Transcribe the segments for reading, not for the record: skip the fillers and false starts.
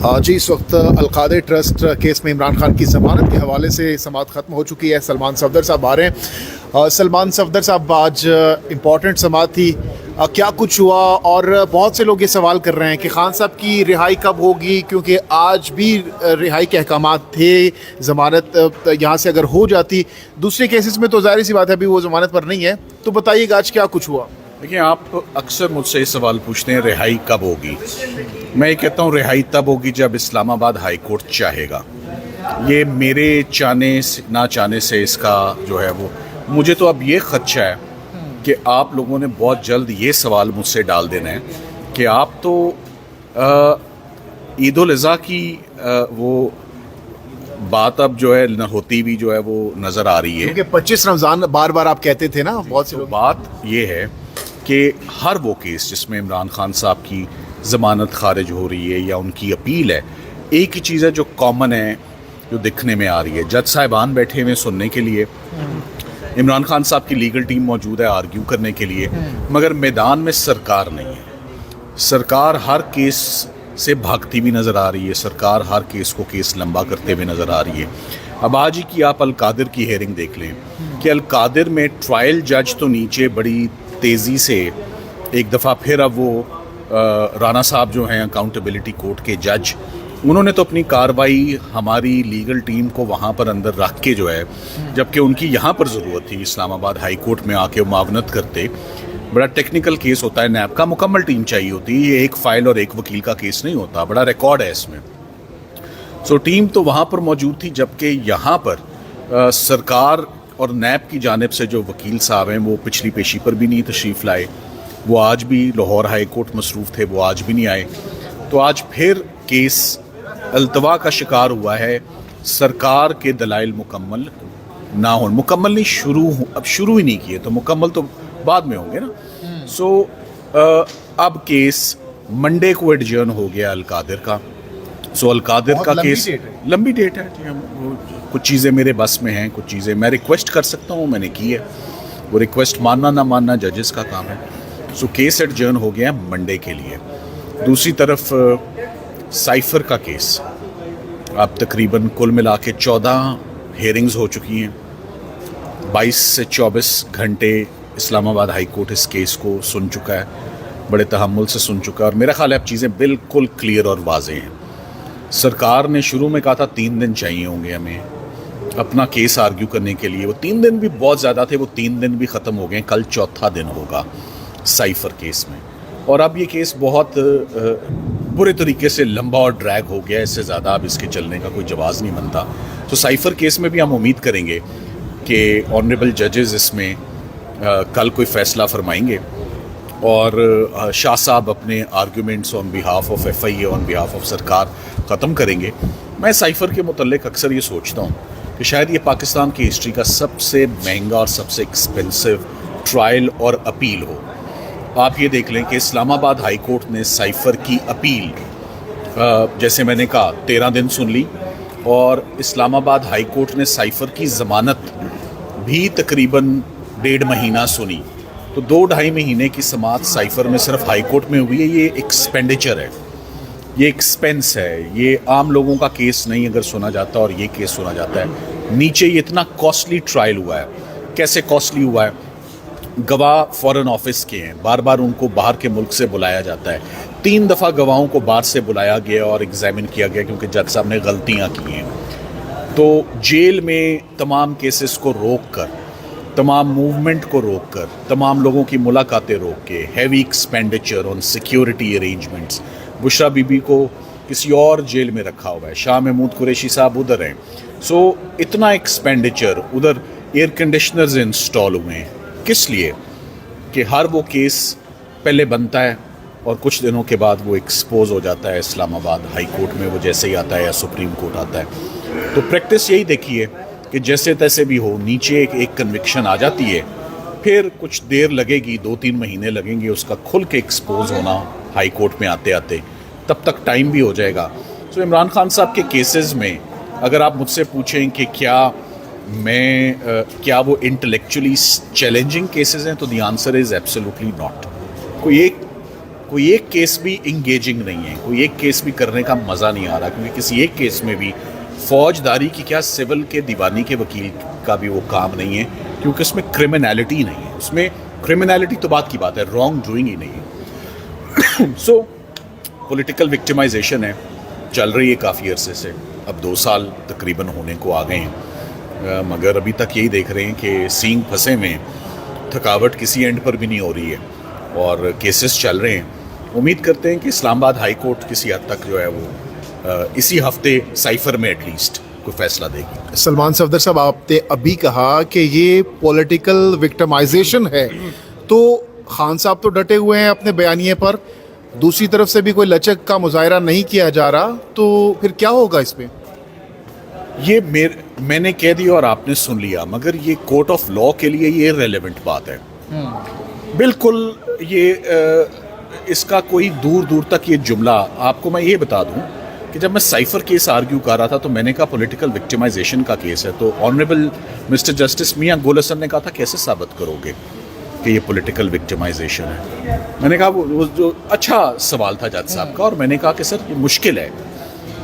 जी इस वक्त Al-Qadir trust case में इमरान खान की ज़मानत के हवाले से समाअत ख़त्म हो चुकी है। सलमान सफदर साहब आ रहे हैं। सलमान सफदर साहब, आज इम्पॉर्टेंट समाअत थी, क्या कुछ हुआ? और बहुत से लोग ये सवाल कर रहे हैं कि खान साहब की रिहाई कब होगी, क्योंकि आज भी रिहाई के अहकामात थे। ज़मानत यहाँ से अगर हो जाती, दूसरे केसेस में तो ज़ाहिर सी बात है अभी वो ज़मानत पर नहीं है। तो बताइएगा आज क्या कुछ हुआ। देखिए, आप अक्सर मुझसे ये सवाल पूछते हैं रिहाई कब होगी। मैं ये कहता हूँ रिहाई तब होगी जब इस्लामाबाद हाई कोर्ट चाहेगा। ये मेरे चाहने ना चाहने से इसका जो है वो, मुझे तो अब ये खदशा है कि आप लोगों ने बहुत जल्द ये सवाल मुझसे डाल देना है कि आप तो ईद उल अज़हा की वो बात अब जो है न होती भी जो है वो नज़र आ रही है, क्योंकि 25 रमज़ान बार बार आप कहते थे ना बहुत से लोग। बात ये है कि हर वो केस जिसमें इमरान खान साहब की ज़मानत खारिज हो रही है या उनकी अपील है, एक ही चीज़ है जो कॉमन है, जो दिखने में आ रही है। जज साहिबान बैठे हुए सुनने के लिए, इमरान खान साहब की लीगल टीम मौजूद है आर्ग्यू करने के लिए, मगर मैदान में सरकार नहीं है। सरकार हर केस से भागती भी नज़र आ रही है, सरकार हर केस लंबा करते हुए नज़र आ रही है। अब आज ही की आप अलकादिर की हेयरिंग देख लें कि अलकादिर में ट्रायल जज तो नीचे बड़ी तेज़ी से एक दफ़ा फिर अब वो राना साहब जो हैं अकाउंटेबिलिटी कोर्ट के जज, उन्होंने तो अपनी कार्रवाई हमारी लीगल टीम को वहाँ पर अंदर रख के जो है, जबकि उनकी यहाँ पर ज़रूरत थी इस्लामाबाद हाई कोर्ट में आके मुआवनत करते। बड़ा टेक्निकल केस होता है, नैब का मुकम्मल टीम चाहिए होती है, ये एक फ़ाइल और एक वकील का केस नहीं होता, बड़ा रिकॉर्ड है इसमें। सो टीम तो वहाँ पर मौजूद थी, जबकि यहाँ पर सरकार और नैब की जानिब से जो वकील साहब हैं वो पिछली पेशी पर भी नहीं तशरीफ़ लाए। वो आज भी लाहौर हाई कोर्ट मसरूफ़ थे, वो आज भी नहीं आए। तो आज फिर केस अल्तवा का शिकार हुआ है। सरकार के दलाइल मुकम्मल ना हो, मुकम्मल नहीं, अब शुरू ही नहीं किए तो मुकम्मल तो बाद में होंगे ना। सो अब केस मंडे को एडजर्न हो गया अलकादिर का। सो अलकादिर का केस लंबी डेट है जी। हम कुछ चीज़ें मेरे बस में हैं, कुछ चीज़ें मैं रिक्वेस्ट कर सकता हूँ, मैंने की है। वो रिक्वेस्ट मानना ना मानना जजेस का काम है। सो केस एडजर्न हो गया है मंडे के लिए। दूसरी तरफ साइफ़र का केस, अब तकरीबन कुल मिला के 14 हेयरिंग्स हो चुकी हैं। 22 से 24 घंटे इस्लामाबाद हाई कोर्ट इस केस को सुन चुका है, बड़े तहम्मुल से सुन चुका है। और मेरा ख्याल है अब चीज़ें बिल्कुल क्लियर और वाज़ेह हैं। सरकार ने शुरू में कहा था 3 दिन चाहिए होंगे हमें अपना केस आर्ग्यू करने के लिए। वो 3 दिन भी बहुत ज़्यादा थे, वो 3 दिन भी ख़त्म हो गए। कल चौथा दिन होगा साइफ़र केस में, और अब ये केस बहुत बुरे तरीके से लंबा और ड्रैग हो गया। इससे ज़्यादा अब इसके चलने का कोई जवाज़ नहीं बनता। तो साइफ़र केस में भी हम उम्मीद करेंगे कि ऑनरेबल जजेस इसमें कल कोई फ़ैसला फरमाएंगे और शाह साहब अपने arguments on behalf of FIA, on behalf of सरकार ख़त्म करेंगे। मैं साइफ़र के मुतल्लिक़ अक्सर ये सोचता हूँ कि शायद ये पाकिस्तान की हिस्ट्री का सबसे महंगा और सबसे एक्सपेंसिव ट्रायल और अपील हो। आप ये देख लें कि इस्लामाबाद हाई कोर्ट ने साइफ़र की अपील, जैसे मैंने कहा, 13 दिन सुन ली, और इस्लामाबाद हाई कोर्ट ने साइफ़र की ज़मानत भी तकरीबन 1.5 महीना सुनी। तो 2-2.5 महीने की समाअत साइफ़र में सिर्फ हाई कोर्ट में हुई है। ये एक्सपेंडिचर है, ये एक्सपेंस है, ये आम लोगों का केस नहीं अगर सुना जाता और ये केस सुना जाता है। नीचे ये इतना कॉस्टली ट्रायल हुआ है। कैसे कॉस्टली हुआ है? गवाह फॉरेन ऑफिस के हैं, बार बार उनको बाहर के मुल्क से बुलाया जाता है। 3 दफ़ा गवाहों को बाहर से बुलाया गया और एग्जामिन किया गया क्योंकि जज साहब ने गलतियाँ की हैं। तो जेल में तमाम केसेस को रोक कर, तमाम मूवमेंट को रोक कर, तमाम लोगों की मुलाकातें रोक के, heavy expenditure on security arrangements. Bushra Bibi को किसी और जेल में रखा हुआ है, शाह महमूद कुरैशी साहब उधर हैं। सो इतना एक्सपेंडिचर, उधर एयर कंडीशनर्स इंस्टॉल हुए हैं। किस लिए? कि हर वो केस पहले बनता है और कुछ दिनों के बाद वो एक्सपोज हो जाता है इस्लामाबाद हाई कोर्ट में, वो जैसे ही आता है या सुप्रीम कोर्ट आता है। तो प्रैक्टिस यही देखी है कि जैसे तैसे भी हो, नीचे एक कन्विक्शन आ जाती है, फिर कुछ देर लगेगी, 2-3 महीने लगेंगे उसका खुल के एक्सपोज होना हाई कोर्ट में आते आते, तब तक टाइम भी हो जाएगा। तो इमरान खान साहब के केसेस में अगर आप मुझसे पूछें कि क्या वो इंटेलेक्चुअली चैलेंजिंग केसेस हैं, तो the answer is absolutely not. کوئی ایک کیس بھی انگیجنگ نہیں ہے, کوئی ایک کیس بھی کرنے کا مزہ نہیں آ رہا, کیونکہ کسی ایک کیس میں بھی فوجداری کی کیا سول کے دیوانی کے وکیل کا بھی وہ کام نہیں ہے, کیونکہ اس میں کرمنالٹی نہیں ہے. اس میں کرمنالٹی تو بات کی بات ہے, رانگ ڈوئنگ ہی نہیں ہے. سو پولیٹیکل وکٹمائزیشن ہے, چل رہی ہے کافی عرصے سے, اب 2 سال تقریباً ہونے کو آ گئے ہیں, مگر ابھی تک یہی دیکھ رہے ہیں کہ سینگ پھنسے میں, تھکاوٹ کسی اینڈ پر بھی نہیں ہو رہی ہے اور کیسز چل رہے ہیں. امید کرتے ہیں کہ اسلام آباد ہائی کورٹ کسی حد تک جو ہے وہ اسی ہفتے سائفر میں ایٹ لیسٹ کوئی فیصلہ دے گی. سلمان صفدر صاحب, آپ نے ابھی کہا کہ یہ پولیٹیکل وکٹمائزیشن ہے, تو خان صاحب تو ڈٹے ہوئے ہیں اپنے بیانیے پر, دوسری طرف سے بھی کوئی لچک کا مظاہرہ نہیں کیا جا رہا, تو پھر کیا ہوگا اس پہ؟ یہ میں نے کہہ دیا اور آپ نے سن لیا, مگر یہ کورٹ آف لا کے لیے یہ ریلیونٹ بات ہے. بالکل یہ اس کا کوئی دور دور تک یہ جملہ, آپ کو میں یہ بتا دوں کہ جب میں سائفر کیس آرگیو کر رہا تھا تو میں نے کہا پولیٹیکل وکٹمائزیشن کا کیس ہے, تو آنریبل مسٹر جسٹس میاں گول حسن نے کہا تھا کیسے ثابت کرو گے کہ یہ پولیٹیکل وکٹمائزیشن ہے. میں نے کہا وہ جو اچھا سوال تھا جج صاحب کا, اور میں نے کہا کہ سر یہ مشکل ہے,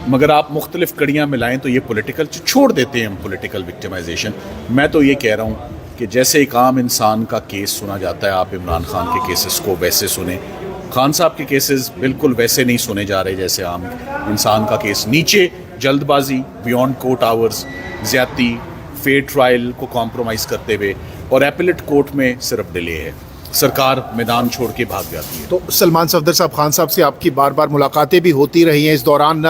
مگر آپ مختلف کڑیاں ملائیں تو یہ پولیٹیکل چھوڑ دیتے ہیں ہم پولیٹیکل وکٹمائزیشن. میں تو یہ کہہ رہا ہوں کہ جیسے ایک عام انسان کا کیس سنا جاتا ہے, آپ عمران خان کے کیسز کو ویسے سنیں, خان صاحب کے کیسز بالکل ویسے نہیں سنے جا رہے جیسے عام انسان کا کیس. نیچے جلد بازی, بیونڈ کورٹ آورز, زیادتی, فیئر ٹرائل کو کمپرومائز کرتے ہوئے, اور ایپلیٹ کورٹ میں صرف ڈیلے ہے, سرکار میدان چھوڑ کے بھاگ جاتی ہے. تو سلمان صفدر صاحب, خان صاحب سے آپ کی بار بار ملاقاتیں بھی ہوتی رہی ہیں اس دوران,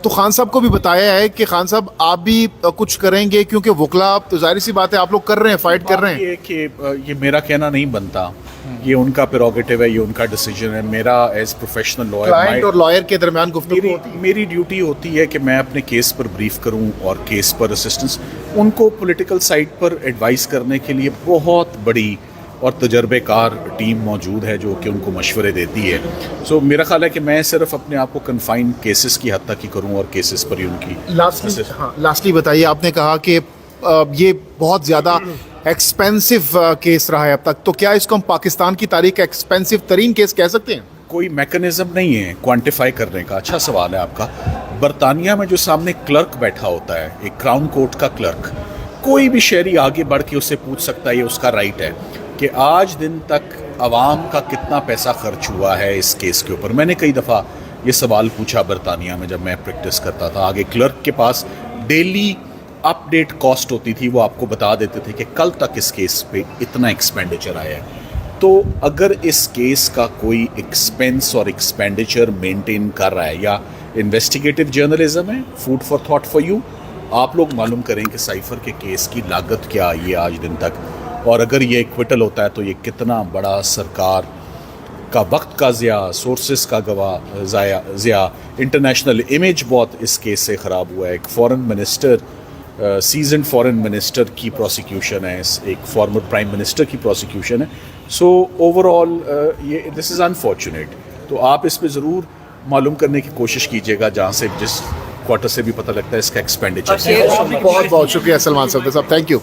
تو خان صاحب کو بھی بتایا ہے کہ خان صاحب آپ بھی کچھ کریں گے, کیونکہ وکلا تو ظاہر سی بات ہے آپ لوگ کر رہے ہیں, فائٹ کر رہے ہیں. یہ کہ یہ میرا کہنا نہیں بنتا, یہ ان کا پریروگیٹو ہے, یہ ان کا ڈیسیجن ہے. میرا ایز پروفیشنل کلائنٹ اور لائر کے درمیان گفتگو ہوتی ہے. میری ڈیوٹی ہوتی ہے کہ میں اپنے کیس پر بریف کروں اور کیس پر اسسٹنس, ان کو پولیٹیکل سائٹ پر ایڈوائز کرنے کے لیے بہت بڑی اور تجربے کار ٹیم موجود ہے جو کہ ان کو مشورے دیتی ہے. سو میرا خیال ہے کہ میں صرف اپنے آپ کو کنفائن کیسز کی حد تک ہی کروں اور کیسز پر ہی ان کی. لاسٹلی بتائیے, آپ نے کہا کہ یہ بہت زیادہ ایکسپینسو کیس رہا ہے اب تک, تو کیا اس کو ہم پاکستان کی تاریخ کا ایکسپینسو ترین کیس کہہ سکتے ہیں؟ کوئی میکنزم نہیں ہے کوانٹیفائی کرنے کا. اچھا سوال ہے آپ کا. برطانیہ میں جو سامنے کلرک بیٹھا ہوتا ہے, ایک کراؤن کورٹ کا کلرک, کوئی بھی شہری آگے بڑھ کے اسے پوچھ سکتا ہے, یہ اس کا رائٹ ہے کہ آج دن تک عوام کا کتنا پیسہ خرچ ہوا ہے اس کیس کے اوپر. میں نے کئی دفعہ یہ سوال پوچھا برطانیہ میں جب میں پریکٹس کرتا تھا. آگے کلرک کے پاس ڈیلی اپ ڈیٹ کاسٹ ہوتی تھی, وہ آپ کو بتا دیتے تھے کہ کل تک اس کیس پہ اتنا ایکسپینڈیچر آیا ہے. تو اگر اس کیس کا کوئی ایکسپینس اور ایکسپینڈیچر مینٹین کر رہا ہے, یا انویسٹیگیٹو جرنلزم ہے, food for thought for you, آپ لوگ معلوم کریں کہ سائفر کے کیس کی لاگت کیا آئی ہے آج دن تک, اور اگر یہ ایکویٹل ہوتا ہے تو یہ کتنا بڑا سرکار کا وقت کا ضیاع, سورسز کا ضیاع, انٹرنیشنل امیج بہت اس کیس سے خراب ہوا ہے. ایک فورن منسٹر, سیزنڈ فورن منسٹر کی پروسیکیوشن ہے, ایک فارمر پرائم منسٹر کی پروسیکیوشن ہے. سو اوور آل یہ دس از انفارچونیٹ. تو آپ اس پہ ضرور معلوم کرنے کی کوشش کیجیے گا, جہاں سے جس کوارٹر سے بھی پتہ لگتا ہے اس کا ایکسپینڈیچر. بہت بہت شکریہ سلمان صفدر صاحب, تھینک یو.